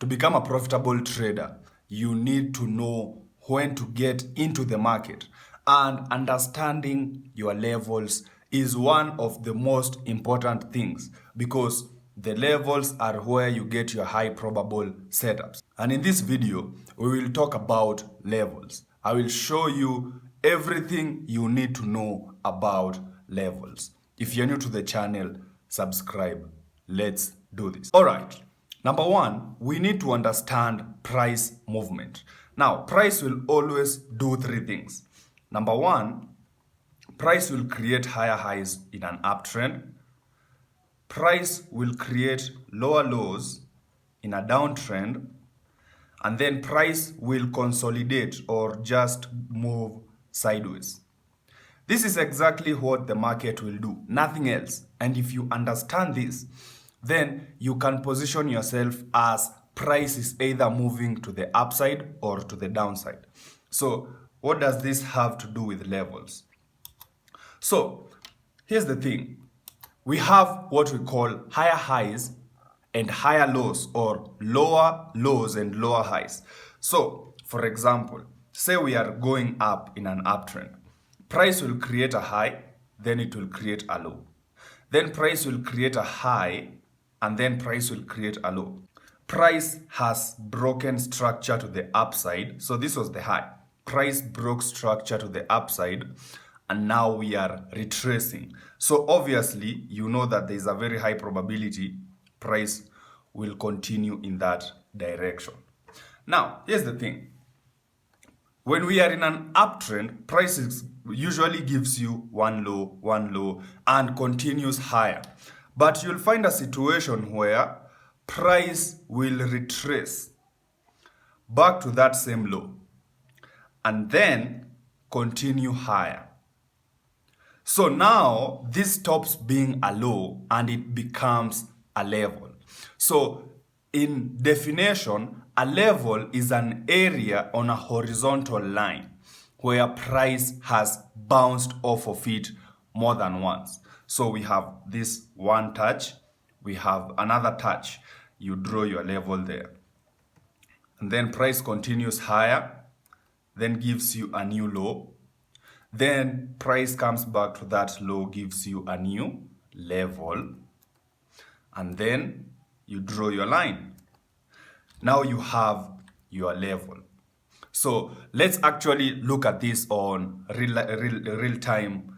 To become a profitable trader, you need to know when to get into the market, and understanding your levels is one of the most important things, because the levels are where you get your high probable setups. And in this video, we will talk about levels. I will show you everything you need to know about levels. If you're new to the channel, subscribe. Let's do this. All right. Number one, we need to understand price movement. Now, price will always do three things. Number one, price will create higher highs in an uptrend. Price will create lower lows in a downtrend. And then price will consolidate or just move sideways. This is exactly what the market will do, nothing else. And if you understand this, then you can position yourself as price is either moving to the upside or to the downside. So what does this have to do with levels? So here's the thing. We have what we call higher highs and higher lows, or lower lows and lower highs. So for example, say we are going up in an uptrend. Price will create a high, then it will create a low. Then price will create a high, and then price will create a low. Price has broken structure to the upside. So this was the high. Price broke structure to the upside, and now we are retracing. So obviously, you know that there is a very high probability price will continue in that direction. Now, here's the thing. When we are in an uptrend, prices usually gives you one low, and continues higher. But you'll find a situation where price will retrace back to that same low and then continue higher. So now this stops being a low and it becomes a level. So in definition, a level is an area on a horizontal line where price has bounced off of it more than once. So we have this one touch, we have another touch. You draw your level there. And then price continues higher, then gives you a new low. Then price comes back to that low, gives you a new level. And then you draw your line. Now you have your level. So let's actually look at this on real-time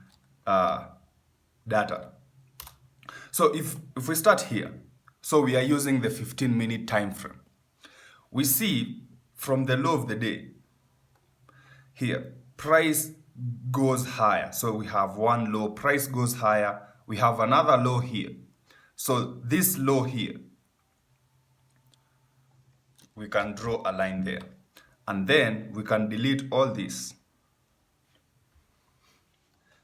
data. So if we start here, so we are using the 15-minute time frame. We see from the low of the day here, price goes higher. So we have one low, price goes higher. We have another low here. So this low here, we can draw a line there. And then we can delete all this.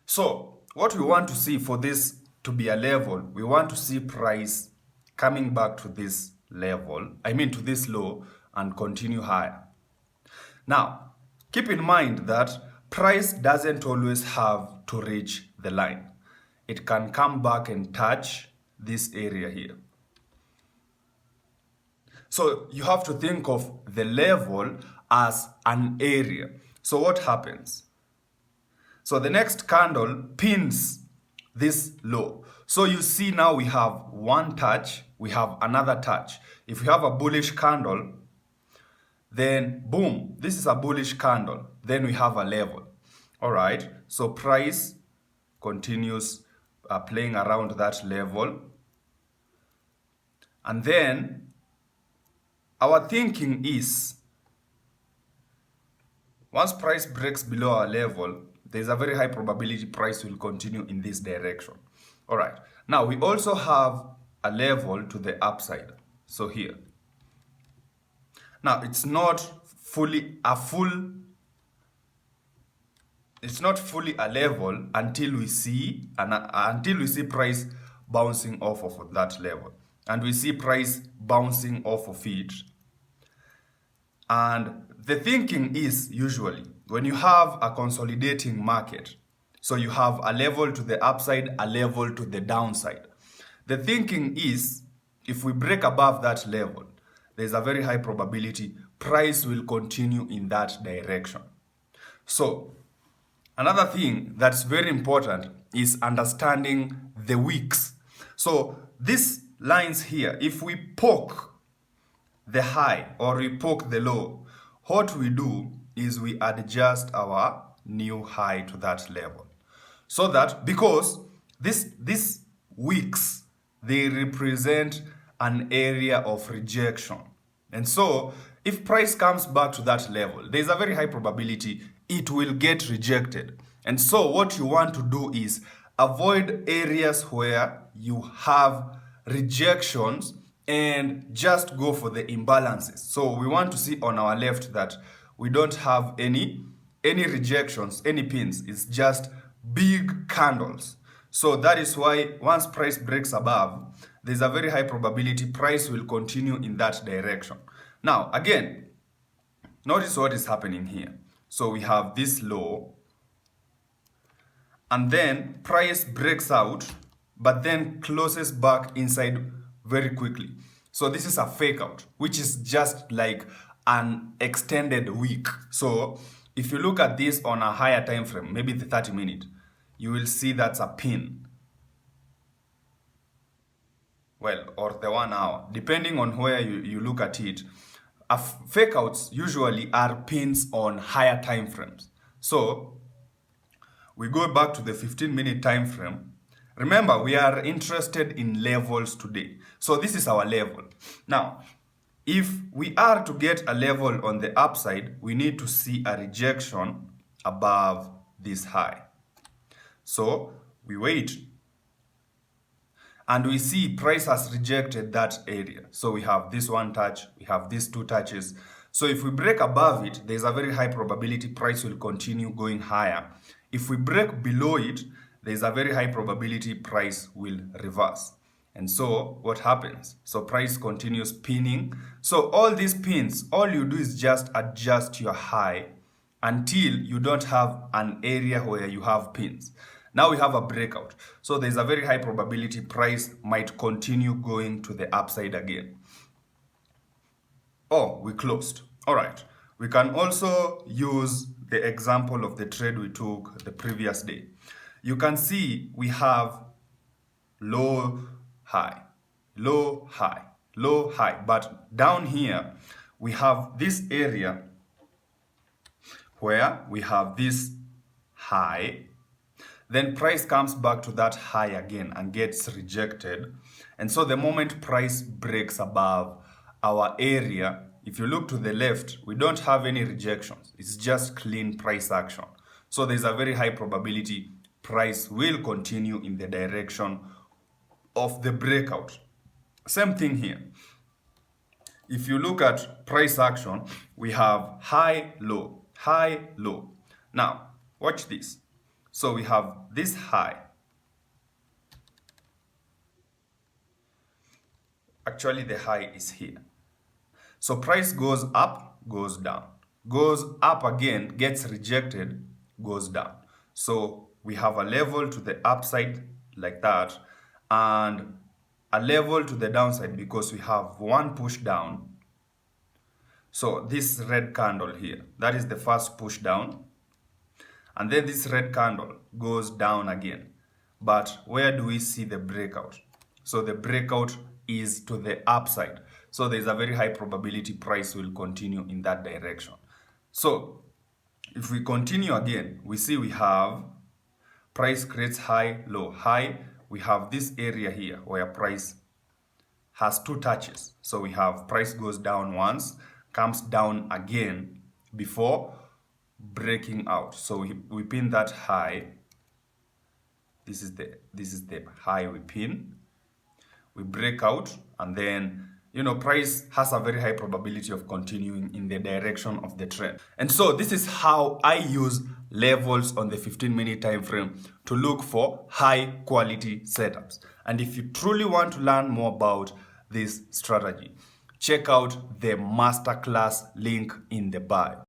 So what we want to see for this to be a level, we want to see price coming back to this level, to this low, and continue higher. Now, keep in mind that price doesn't always have to reach the line. It can come back and touch this area here. So you have to think of the level as an area. So what happens? So the next candle pins this low. So you see now we have one touch, we have another touch. If we have a bullish candle, then boom, this is a bullish candle. Then we have a level. All right, so price continues playing around that level. And then our thinking is, once price breaks below our level, there's a very high probability price will continue in this direction. All right. Now we also have a level to the upside. So here. Now it's not fully a level until we see price bouncing off of that level. And we see price bouncing off of it. And the thinking is usually when you have a consolidating market, so you have a level to the upside, a level to the downside. The thinking is if we break above that level, there's a very high probability price will continue in that direction. So another thing that's very important is understanding the wicks. So these lines here, if we poke the high or we poke the low, what we do is we adjust our new high to that level. So that, because these wicks, they represent an area of rejection. And so if price comes back to that level, there's a very high probability it will get rejected. And so what you want to do is avoid areas where you have rejections and just go for the imbalances. So we want to see on our left that we don't have any rejections, any pins. It's just big candles. So that is why once price breaks above, there's a very high probability price will continue in that direction. Now, again, notice what is happening here. So we have this low, and then price breaks out, but then closes back inside very quickly. So this is a fake out, which is just like an extended wick. So if you look at this on a higher time frame, maybe the 30-minute, you will see that's a pin. Well, or the 1 hour, depending on where you look at it. Fake outs usually are pins on higher time frames. So we go back to the 15-minute time frame. Remember, we are interested in levels today. So this is our level. Now, if we are to get a level on the upside, we need to see a rejection above this high. So we wait, and we see price has rejected that area. So we have this one touch, we have these two touches. So if we break above it, there's a very high probability price will continue going higher. If we break below it, there's a very high probability price will reverse. And so what happens? So price continues pinning. So all these pins, all you do is just adjust your high until you don't have an area where you have pins. Now we have a breakout. So there's a very high probability price might continue going to the upside again. Oh, we closed. All right. We can also use the example of the trade we took the previous day. You can see we have low, high, low, high, low, high. But down here, we have this area where we have this high. Then price comes back to that high again and gets rejected. And so the moment price breaks above our area, if you look to the left, we don't have any rejections. It's just clean price action. So there's a very high probability price will continue in the direction of the breakout. Same thing here. If you look at price action, we have high, low, high, low. Now, watch this. So we have this high. Actually, the high is here. So price goes up, goes down. Goes up again, gets rejected, goes down. So we have a level to the upside like that, and a level to the downside because we have one push down. So this red candle here, that is the first push down. And then this red candle goes down again. But where do we see the breakout? So the breakout is to the upside. So there's a very high probability price will continue in that direction. So if we continue again, we see we have price creates high, low, high. We have this area here where price has two touches. So we have price goes down once, comes down again before breaking out. So we pin that high. This is the high we pin. We break out, and then price has a very high probability of continuing in the direction of the trend. And so this is how I use levels on the 15-minute time frame to look for high quality setups. And if you truly want to learn more about this strategy, check out the masterclass link in the bio.